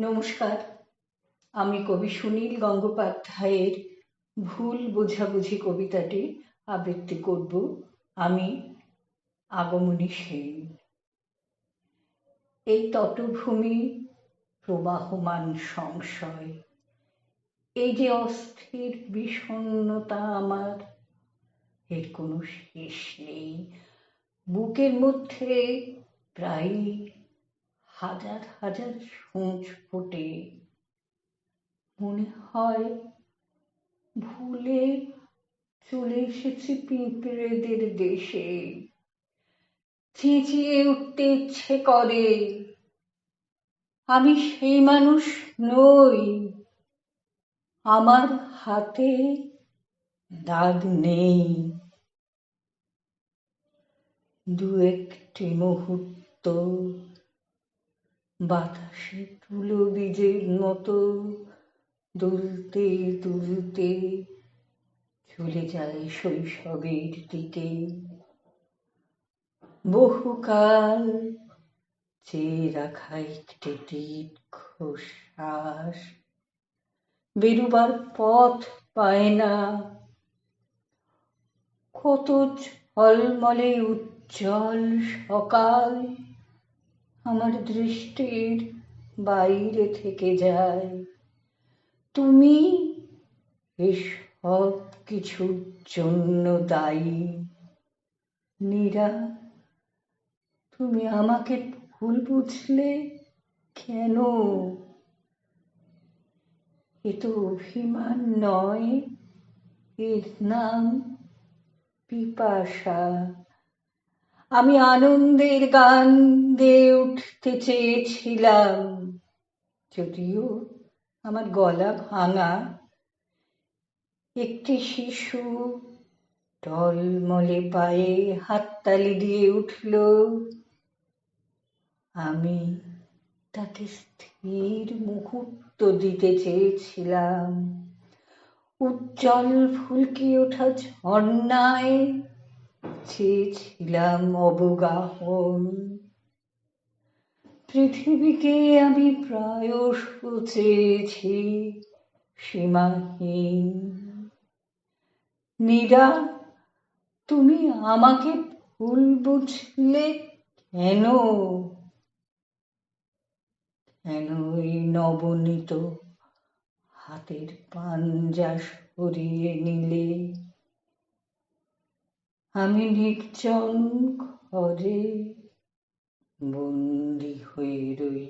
নমস্কার, আমি কবি সুনীল গঙ্গোপাধ্যায়ের ভুল বোঝাবুঝি কবিতাটি আবৃত্তি করব। আমি আগমনী সেন। এই তটভূমি প্রবাহমান সংশয়, এই যে অস্থির বিষণ্ণতা আমার, এর কোনো শেষ নেই। বুকের মধ্যে প্রায়ই হাজার হাজার সূঁচ ফোটে। মনে হয় ভুলে চলে এসেছি পিঁপড়েদের দেশে। চেঁচিয়ে উঠতে ইচ্ছে করে, আমি সেই মানুষ নই। আমার হাতে দাগ নেই। দু একটি মুহূর্ত বাতাসে তুলো বীজের মতো দুলতে দুলতে চলে যায় শৈশবের দিকে। বহুকাল চেয়ে রাখা একটি দীর্ঘশ্বাস বেরুবার পথ পায় না। কত ঝলমলে উজ্জ্বল সকাল আমার দৃষ্টির বাইরে থেকে যায়। তুমি এসব কিছুর জন্য দায়ী। নীরা, তুমি আমাকে ভুল বুঝলে কেন? এ তো অভিমান নয়, এর নাম পিপাসা। আমি আনন্দের গান গেয়ে উঠতে চেয়েছিলাম, যদিও আমার গলা ভাঙা। একটি শিশু টলমলে পায়ে হাততালি দিয়ে উঠল। আমি তাকে স্থির মুহূর্ত দিতে চেয়েছিলাম। উজ্জ্বল ফুলকে ওঠা ঝর্ণায় চেয়েছিলাম অবগাহন। পৃথিবীকে আমি প্রায়শ চেয়েছি সীমাহীন। নীরা, তুমি আমাকে ভুল বুঝলে কেন? কেন এই নবনীত হাতের পাঞ্জা সরিয়ে নিলে? আমি নির্জন ঘরে বন্দী হয়ে রইলাম।